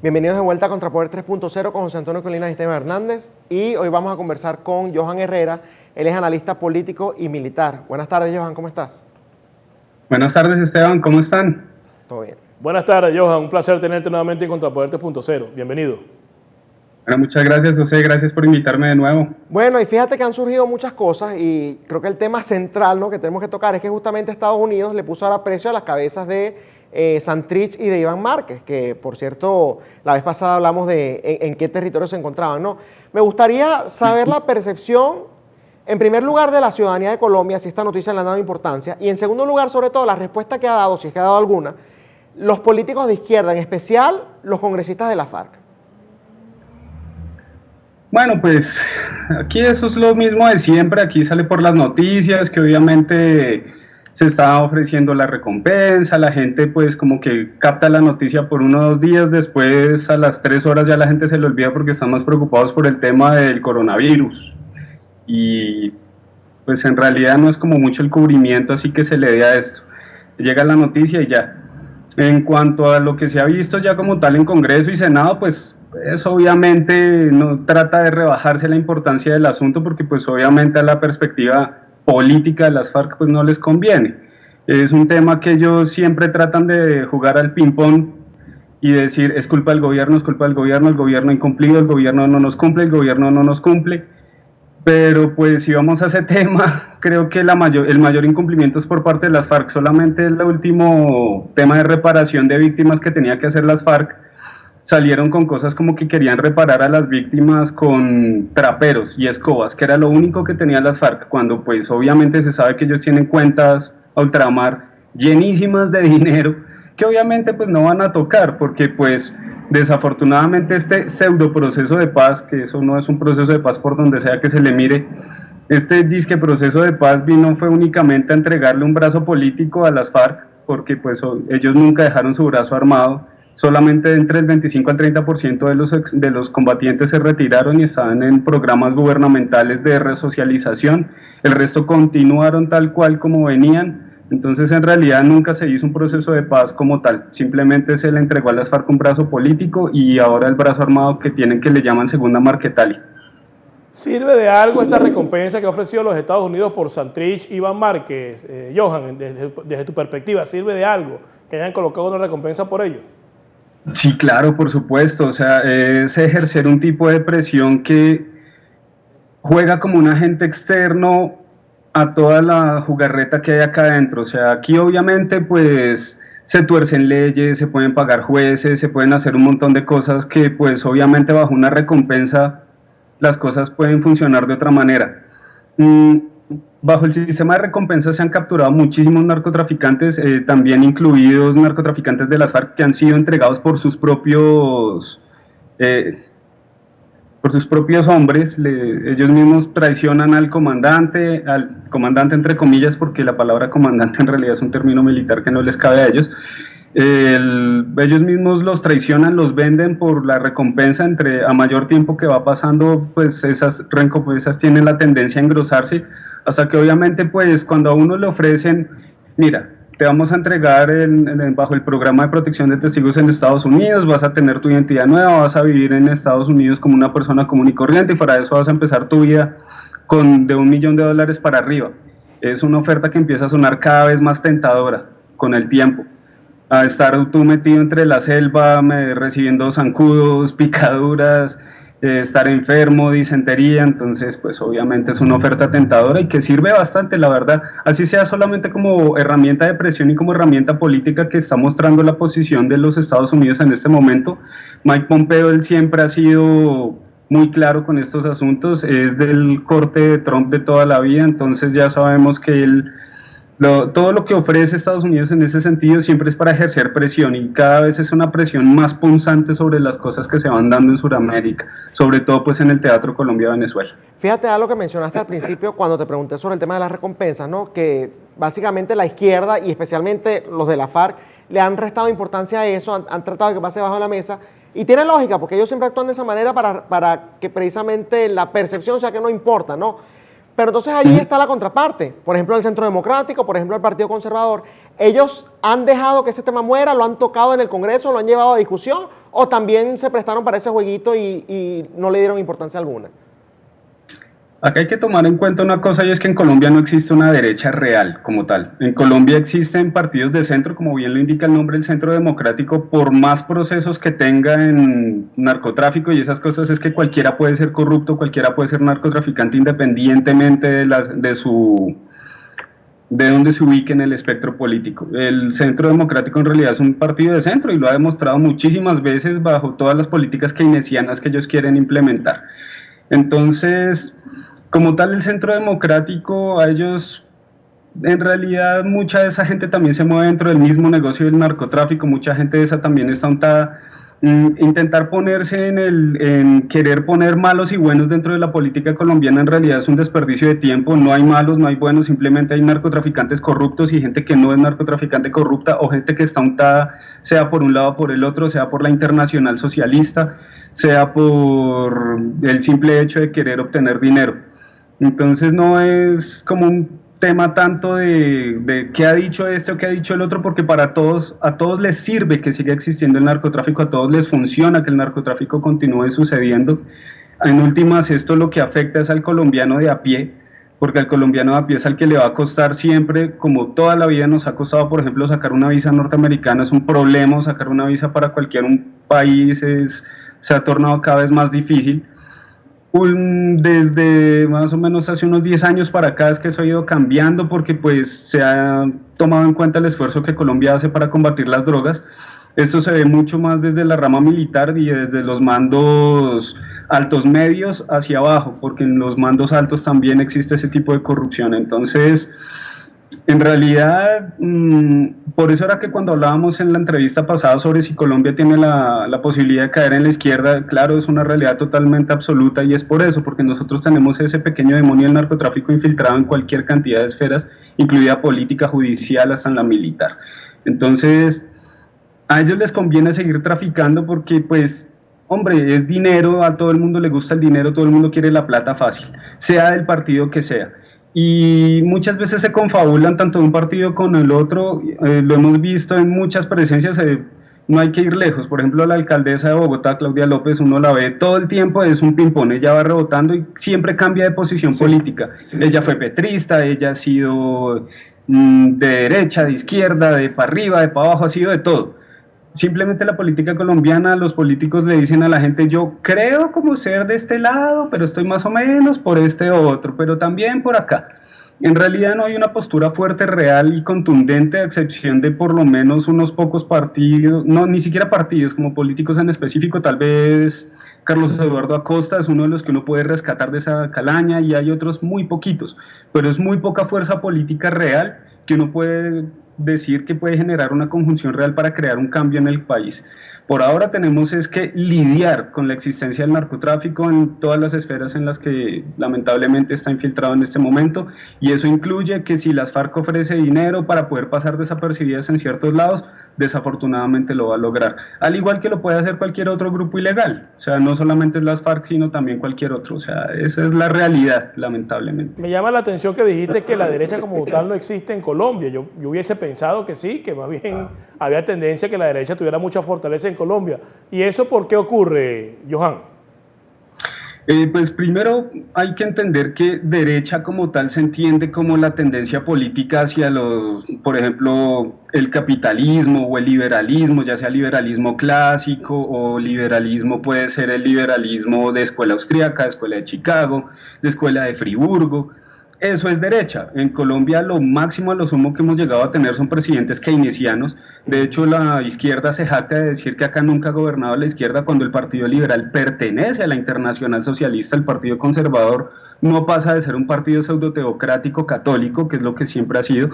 Bienvenidos de vuelta a Contrapoder 3.0 con José Antonio Colinas y Esteban Hernández. Y hoy vamos a conversar con Johan Herrera. Él es analista político y militar. Buenas tardes, Johan, ¿cómo estás? Buenas tardes, Esteban, ¿cómo están? Todo bien. Buenas tardes, Johan. Un placer tenerte nuevamente en Contrapoder 3.0. Bienvenido. Bueno, muchas gracias, José. Gracias por invitarme de nuevo. Bueno, y fíjate que han surgido muchas cosas y creo que el tema central, ¿no?, que tenemos que tocar es que justamente Estados Unidos le puso ahora precio a las cabezas de Santrich y de Iván Márquez, que por cierto, la vez pasada hablamos de en qué territorio se encontraban, ¿no? Me gustaría saber la percepción, en primer lugar, de la ciudadanía de Colombia, si esta noticia le ha dado importancia, y en segundo lugar, sobre todo, la respuesta que ha dado, si es que ha dado alguna, los políticos de izquierda, en especial los congresistas de la FARC. Bueno, pues aquí eso es lo mismo de siempre. Aquí sale por las noticias que obviamente se está ofreciendo la recompensa, la gente pues como que capta la noticia por 1 o 2 días, después a las 3 horas ya la gente se le olvida porque están más preocupados por el tema del coronavirus. Y pues en realidad no es como mucho el cubrimiento así que se le dé a esto. Llega la noticia y ya. En cuanto a lo que se ha visto ya como tal en Congreso y Senado, pues eso obviamente no trata de rebajarse la importancia del asunto porque pues obviamente a la perspectiva política de las FARC pues no les conviene. Es un tema que ellos siempre tratan de jugar al ping-pong y decir es culpa del gobierno, es culpa del gobierno, el gobierno ha incumplido, el gobierno no nos cumple, el gobierno no nos cumple. Pero pues si vamos a ese tema, creo que el mayor incumplimiento es por parte de las FARC. Solamente el último tema de reparación de víctimas que tenía que hacer las FARC, salieron con cosas como que querían reparar a las víctimas con traperos y escobas, que era lo único que tenían las FARC, cuando pues obviamente se sabe que ellos tienen cuentas a ultramar llenísimas de dinero, que obviamente pues no van a tocar, porque pues desafortunadamente este pseudo proceso de paz, que eso no es un proceso de paz por donde sea que se le mire, este disque proceso de paz fue únicamente a entregarle un brazo político a las FARC, porque pues ellos nunca dejaron su brazo armado. Solamente entre el 25 al 30% de los combatientes se retiraron y estaban en programas gubernamentales de resocialización. El resto continuaron tal cual como venían. Entonces, en realidad, nunca se hizo un proceso de paz como tal. Simplemente se le entregó a las FARC un brazo político y ahora el brazo armado que tienen, que le llaman Segunda Marquetalia. ¿Sirve de algo esta recompensa que ha ofrecido los Estados Unidos por Santrich y Iván Márquez? Johan, desde tu perspectiva, ¿sirve de algo que hayan colocado una recompensa por ello? Sí, claro, por supuesto. O sea, es ejercer un tipo de presión que juega como un agente externo a toda la jugarreta que hay acá adentro. O sea, aquí obviamente pues se tuercen leyes, se pueden pagar jueces, se pueden hacer un montón de cosas que pues obviamente bajo una recompensa las cosas pueden funcionar de otra manera. Bajo el sistema de recompensas se han capturado muchísimos narcotraficantes, también incluidos narcotraficantes de las FARC que han sido entregados por sus propios hombres. Ellos mismos traicionan al comandante entre comillas, porque la palabra comandante en realidad es un término militar que no les cabe a ellos. Ellos mismos los traicionan, los venden por la recompensa. A mayor tiempo que va pasando, pues esas recompensas tienen la tendencia a engrosarse, hasta que obviamente pues cuando a uno le ofrecen, mira, te vamos a entregar bajo el programa de protección de testigos en Estados Unidos, vas a tener tu identidad nueva, vas a vivir en Estados Unidos como una persona común y corriente y para eso vas a empezar tu vida de $1 millón para arriba. Es una oferta que empieza a sonar cada vez más tentadora con el tiempo. A estar tú metido entre la selva, recibiendo zancudos, picaduras, estar enfermo, disentería. Entonces pues obviamente es una oferta tentadora y que sirve bastante, la verdad, así sea solamente como herramienta de presión y como herramienta política que está mostrando la posición de los Estados Unidos en este momento. Mike Pompeo, él siempre ha sido muy claro con estos asuntos, es del corte de Trump de toda la vida, entonces ya sabemos que todo lo que ofrece Estados Unidos en ese sentido siempre es para ejercer presión y cada vez es una presión más punzante sobre las cosas que se van dando en Sudamérica, sobre todo pues en el Teatro Colombia-Venezuela. Fíjate algo que mencionaste al principio cuando te pregunté sobre el tema de las recompensas, ¿no? Que básicamente la izquierda y especialmente los de la FARC le han restado importancia a eso, han tratado de que pase bajo la mesa y tiene lógica porque ellos siempre actúan de esa manera para que precisamente la percepción sea que no importa, ¿no? Pero entonces allí está la contraparte, por ejemplo el Centro Democrático, por ejemplo el Partido Conservador. Ellos han dejado que ese tema muera, lo han tocado en el Congreso, lo han llevado a discusión, o también se prestaron para ese jueguito y no le dieron importancia alguna? Acá hay que tomar en cuenta una cosa, y es que en Colombia no existe una derecha real como tal. En Colombia existen partidos de centro, como bien lo indica el nombre, el Centro Democrático, por más procesos que tenga en narcotráfico y esas cosas, es que cualquiera puede ser corrupto, cualquiera puede ser narcotraficante independientemente de dónde se ubique en el espectro político. El Centro Democrático en realidad es un partido de centro y lo ha demostrado muchísimas veces bajo todas las políticas keynesianas que ellos quieren implementar. Entonces, como tal, el Centro Democrático, a ellos, en realidad, mucha de esa gente también se mueve dentro del mismo negocio del narcotráfico, mucha gente de esa también está untada. Intentar ponerse en querer poner malos y buenos dentro de la política colombiana en realidad es un desperdicio de tiempo. No hay malos, no hay buenos, simplemente hay narcotraficantes corruptos y gente que no es narcotraficante corrupta, o gente que está untada, sea por un lado o por el otro, sea por la internacional socialista, sea por el simple hecho de querer obtener dinero. Entonces no es como un tema tanto de qué ha dicho este o qué ha dicho el otro, porque a todos les sirve que siga existiendo el narcotráfico, a todos les funciona que el narcotráfico continúe sucediendo. En últimas, esto lo que afecta es al colombiano de a pie, porque al colombiano de a pie es al que le va a costar siempre, como toda la vida nos ha costado, por ejemplo, sacar una visa norteamericana es un problema, sacar una visa para cualquier país se ha tornado cada vez más difícil. Desde más o menos hace unos 10 años para acá es que eso ha ido cambiando, porque pues se ha tomado en cuenta el esfuerzo que Colombia hace para combatir las drogas. Esto se ve mucho más desde la rama militar y desde los mandos altos medios hacia abajo, porque en los mandos altos también existe ese tipo de corrupción. Entonces, en realidad, por eso era que cuando hablábamos en la entrevista pasada sobre si Colombia tiene la posibilidad de caer en la izquierda, claro, es una realidad totalmente absoluta, y es por eso, porque nosotros tenemos ese pequeño demonio del narcotráfico infiltrado en cualquier cantidad de esferas, incluida política, judicial, hasta en la militar. Entonces, a ellos les conviene seguir traficando porque, pues, hombre, es dinero, a todo el mundo le gusta el dinero, todo el mundo quiere la plata fácil, sea del partido que sea. Y muchas veces se confabulan tanto de un partido con el otro, lo hemos visto en muchas presencias, no hay que ir lejos. Por ejemplo, la alcaldesa de Bogotá, Claudia López, uno la ve todo el tiempo, es un ping-pong, ella va rebotando y siempre cambia de posición política. Ella fue petrista, ella ha sido de derecha, de izquierda, de para arriba, de para abajo, ha sido de todo. Simplemente la política colombiana, los políticos le dicen a la gente: yo creo como ser de este lado, pero estoy más o menos por este otro, pero también por acá. En realidad no hay una postura fuerte, real y contundente, a excepción de por lo menos unos pocos partidos, no, ni siquiera partidos, como políticos en específico. Tal vez Carlos Eduardo Acosta es uno de los que uno puede rescatar de esa calaña, y hay otros muy poquitos, pero es muy poca fuerza política real que uno puede decir que puede generar una conjunción real para crear un cambio en el país. Por ahora tenemos es que lidiar con la existencia del narcotráfico en todas las esferas en las que lamentablemente está infiltrado en este momento, y eso incluye que si las FARC ofrece dinero para poder pasar desapercibidas en ciertos lados, desafortunadamente lo va a lograr, al igual que lo puede hacer cualquier otro grupo ilegal. O sea, no solamente es las FARC, sino también cualquier otro. O sea, esa es la realidad, lamentablemente. Me llama la atención que dijiste que la derecha como tal no existe en Colombia. Yo hubiese pensado que sí, que más bien había tendencia a que la derecha tuviera mucha fortaleza en Colombia. ¿Y eso por qué ocurre, Johan? Pues primero hay que entender que derecha como tal se entiende como la tendencia política hacia por ejemplo, el capitalismo o el liberalismo, ya sea liberalismo clásico o liberalismo, puede ser el liberalismo de escuela austríaca, de escuela de Chicago, de escuela de Friburgo. Eso es derecha. En Colombia lo máximo, a lo sumo que hemos llegado a tener son presidentes keynesianos. De hecho, la izquierda se jacta de decir que acá nunca ha gobernado la izquierda, cuando el Partido Liberal pertenece a la Internacional Socialista. El Partido Conservador no pasa de ser un partido pseudoteocrático católico, que es lo que siempre ha sido.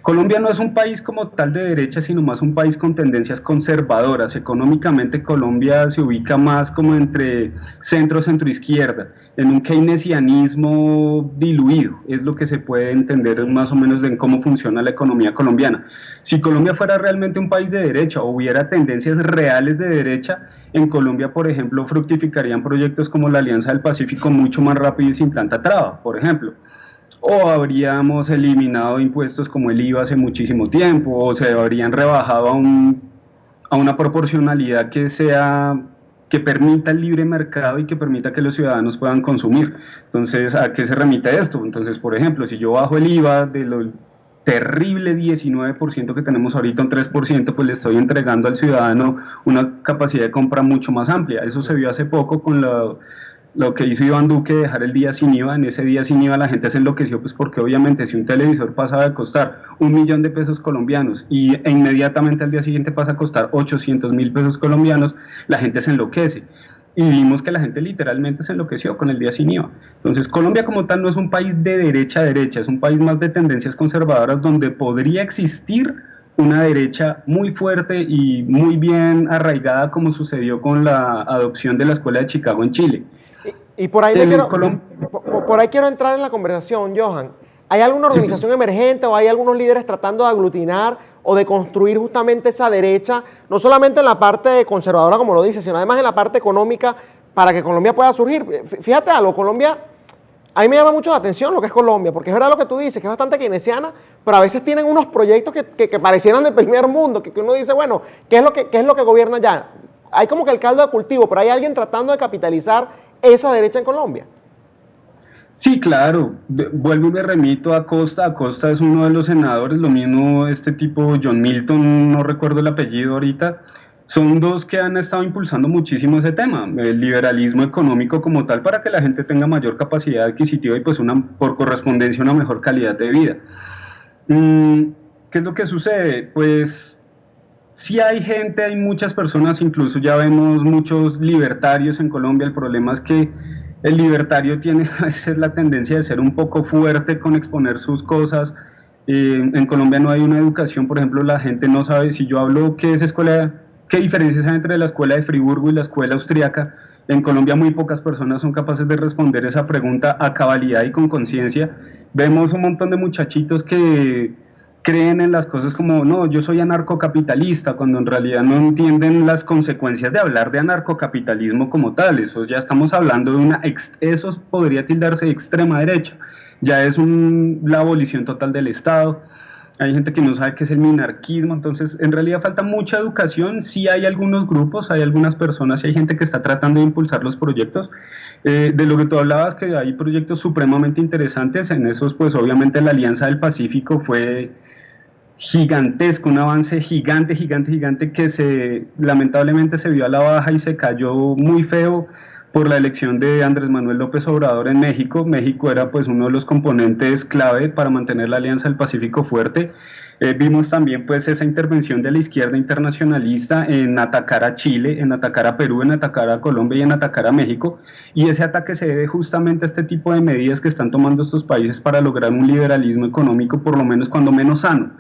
Colombia no es un país como tal de derecha, sino más un país con tendencias conservadoras. Económicamente Colombia se ubica más como entre centro-izquierda, en un keynesianismo diluido, es lo que se puede entender más o menos en cómo funciona la economía colombiana. Si Colombia fuera realmente un país de derecha, o hubiera tendencias reales de derecha, en Colombia, por ejemplo, fructificarían proyectos como la Alianza del Pacífico mucho más rápido y sin tanta traba, por ejemplo. O habríamos eliminado impuestos como el IVA hace muchísimo tiempo, o se habrían rebajado a una proporcionalidad que permita el libre mercado y que permita que los ciudadanos puedan consumir. Entonces, ¿a qué se remite esto? Entonces, por ejemplo, si yo bajo el IVA de lo terrible 19% que tenemos ahorita, un 3%, pues le estoy entregando al ciudadano una capacidad de compra mucho más amplia. Eso se vio hace poco con lo que hizo Iván Duque, dejar el día sin IVA. En ese día sin IVA la gente se enloqueció, pues porque obviamente si un televisor pasaba de costar 1.000.000 de pesos colombianos e inmediatamente al día siguiente pasa a costar 800.000 pesos colombianos, la gente se enloquece. Y vimos que la gente literalmente se enloqueció con el día sin IVA. Entonces, Colombia como tal no es un país de derecha a derecha, es un país más de tendencias conservadoras donde podría existir una derecha muy fuerte y muy bien arraigada, como sucedió con la adopción de la Escuela de Chicago en Chile. Y por ahí, por ahí quiero entrar en la conversación, Johan. ¿Hay alguna organización emergente o hay algunos líderes tratando de aglutinar o de construir justamente esa derecha, no solamente en la parte conservadora, como lo dice, sino además en la parte económica, para que Colombia pueda surgir? Fíjate algo, Colombia, a mí me llama mucho la atención lo que es Colombia, porque es verdad lo que tú dices, que es bastante keynesiana, pero a veces tienen unos proyectos que parecieran del primer mundo, que uno dice, bueno, ¿qué es lo que gobierna ya? Hay como que el caldo de cultivo, pero hay alguien tratando de capitalizar esa derecha en Colombia. Sí, claro, vuelvo y me remito a Acosta. Acosta es uno de los senadores, lo mismo este tipo John Milton, no recuerdo el apellido ahorita. Son dos que han estado impulsando muchísimo ese tema, el liberalismo económico como tal, para que la gente tenga mayor capacidad adquisitiva y pues por correspondencia una mejor calidad de vida. ¿Qué es lo que sucede? Pues sí hay gente, hay muchas personas, incluso ya vemos muchos libertarios en Colombia. El problema es que el libertario tiene a veces la tendencia de ser un poco fuerte con exponer sus cosas. En Colombia no hay una educación, por ejemplo, la gente no sabe, si yo hablo qué diferencias hay entre la escuela de Friburgo y la escuela austriaca. En Colombia muy pocas personas son capaces de responder esa pregunta a cabalidad y con conciencia. Vemos un montón de muchachitos que creen en las cosas como, no, yo soy anarcocapitalista, cuando en realidad no entienden las consecuencias de hablar de anarcocapitalismo como tal. Eso ya estamos hablando de eso podría tildarse de extrema derecha, ya es la abolición total del Estado. Hay gente que no sabe qué es el minarquismo. Entonces en realidad falta mucha educación. Sí hay algunos grupos, hay algunas personas y hay gente que está tratando de impulsar los proyectos. De lo que tú hablabas, que hay proyectos supremamente interesantes. En esos, pues obviamente la Alianza del Pacífico fue gigantesco, un avance gigante que lamentablemente se vio a la baja y se cayó muy feo por la elección de Andrés Manuel López Obrador en México. México era pues uno de los componentes clave para mantener la Alianza del Pacífico fuerte. Vimos también pues esa intervención de la izquierda internacionalista en atacar a Chile, en atacar a Perú, en atacar a Colombia y en atacar a México, y ese ataque se debe justamente a este tipo de medidas que están tomando estos países para lograr un liberalismo económico, por lo menos cuando menos sano.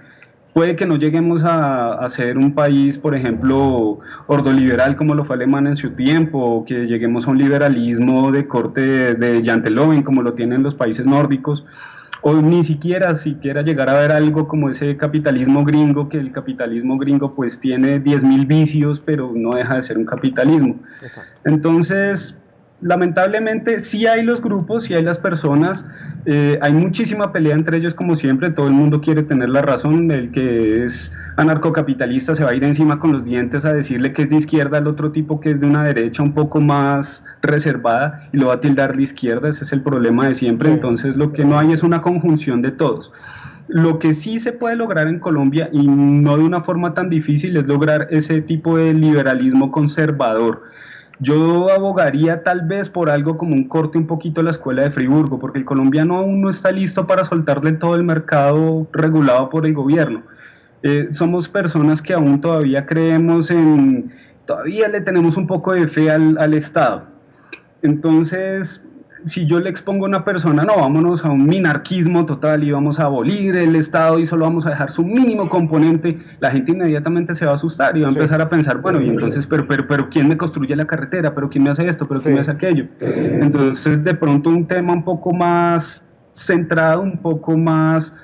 Puede que no lleguemos a ser un país, por ejemplo, ordoliberal como lo fue Alemania en su tiempo, o que lleguemos a un liberalismo de corte de Janteloven como lo tienen los países nórdicos, o ni siquiera llegar a ver algo como ese capitalismo gringo, que el capitalismo gringo pues tiene 10.000 vicios, pero no deja de ser un capitalismo. Exacto. Entonces, lamentablemente sí hay los grupos, sí hay las personas, hay muchísima pelea entre ellos como siempre, todo el mundo quiere tener la razón. El que es anarcocapitalista se va a ir encima con los dientes a decirle que es de izquierda al otro tipo que es de una derecha un poco más reservada y lo va a tildar de izquierda. Ese es el problema de siempre. Sí. Entonces lo que no hay es una conjunción de todos. Lo que sí se puede lograr en Colombia, y no de una forma tan difícil, es lograr ese tipo de liberalismo conservador. Yo abogaría tal vez por algo como un corte un poquito a la escuela de Friburgo, porque el colombiano aún no está listo para soltarle todo el mercado regulado por el gobierno. Somos personas que aún todavía todavía le tenemos un poco de fe al Estado. Entonces, si yo le expongo a una persona, no, vámonos a un minarquismo total y vamos a abolir el Estado y solo vamos a dejar su mínimo componente, la gente inmediatamente se va a asustar y va a empezar a pensar, bueno, y entonces, pero ¿quién me construye la carretera? ¿Pero quién me hace esto? ¿Pero quién me hace aquello? Entonces, de pronto un tema un poco más centrado, un poco más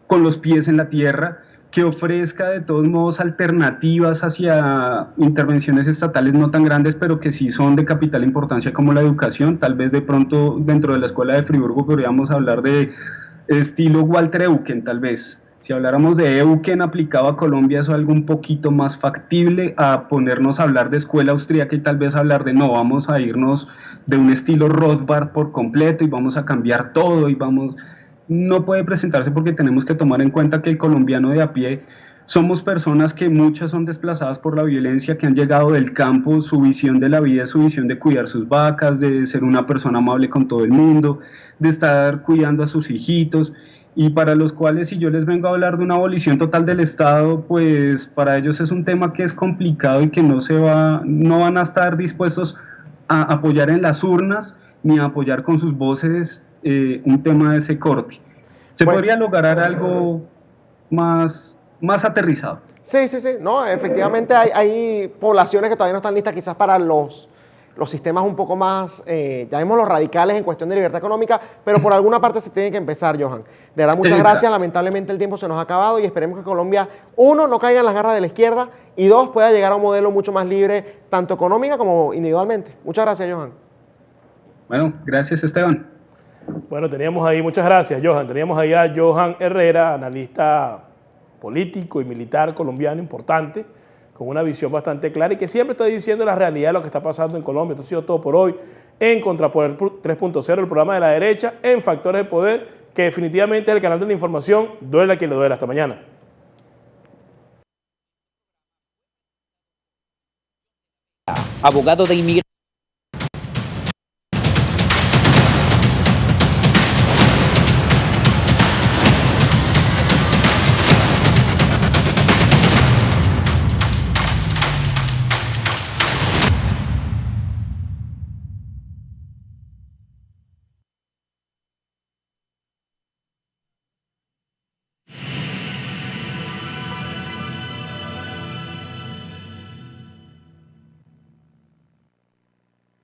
con los pies en la tierra, que ofrezca de todos modos alternativas hacia intervenciones estatales no tan grandes, pero que sí son de capital importancia, como la educación. Tal vez de pronto dentro de la escuela de Friburgo podríamos hablar de estilo Walter Eucken, tal vez. Si habláramos de Eucken aplicado a Colombia, eso es algo un poquito más factible a ponernos a hablar de escuela austríaca y tal vez hablar de no, vamos a irnos de un estilo Rothbard por completo y vamos a cambiar todo y vamos... No puede presentarse porque tenemos que tomar en cuenta que el colombiano de a pie somos personas que muchas son desplazadas por la violencia, que han llegado del campo, su visión de la vida es su visión de cuidar sus vacas, de ser una persona amable con todo el mundo, de estar cuidando a sus hijitos, y para los cuales si yo les vengo a hablar de una abolición total del Estado, pues para ellos es un tema que es complicado y que no van a estar dispuestos a apoyar en las urnas ni a apoyar con sus voces un tema de ese corte. Se podría lograr algo más aterrizado. Sí, no, efectivamente hay poblaciones que todavía no están listas quizás para los sistemas un poco más, llamémoslos radicales en cuestión de libertad económica, pero por alguna parte se tiene que empezar, Johan. De verdad, muchas gracias. Lamentablemente el tiempo se nos ha acabado y esperemos que Colombia, uno, no caiga en las garras de la izquierda y dos, pueda llegar a un modelo mucho más libre, tanto económica como individualmente. Muchas gracias, Johan. Bueno, gracias, Esteban. Bueno, teníamos ahí, muchas gracias, Johan. Teníamos ahí a Johan Herrera, analista político y militar colombiano importante, con una visión bastante clara y que siempre está diciendo la realidad de lo que está pasando en Colombia. Esto ha sido todo por hoy en Contrapoder 3.0, el programa de la derecha en Factores de Poder, que definitivamente es el canal de la información. Duele a quien le duele. Hasta mañana. Abogado de inmigración.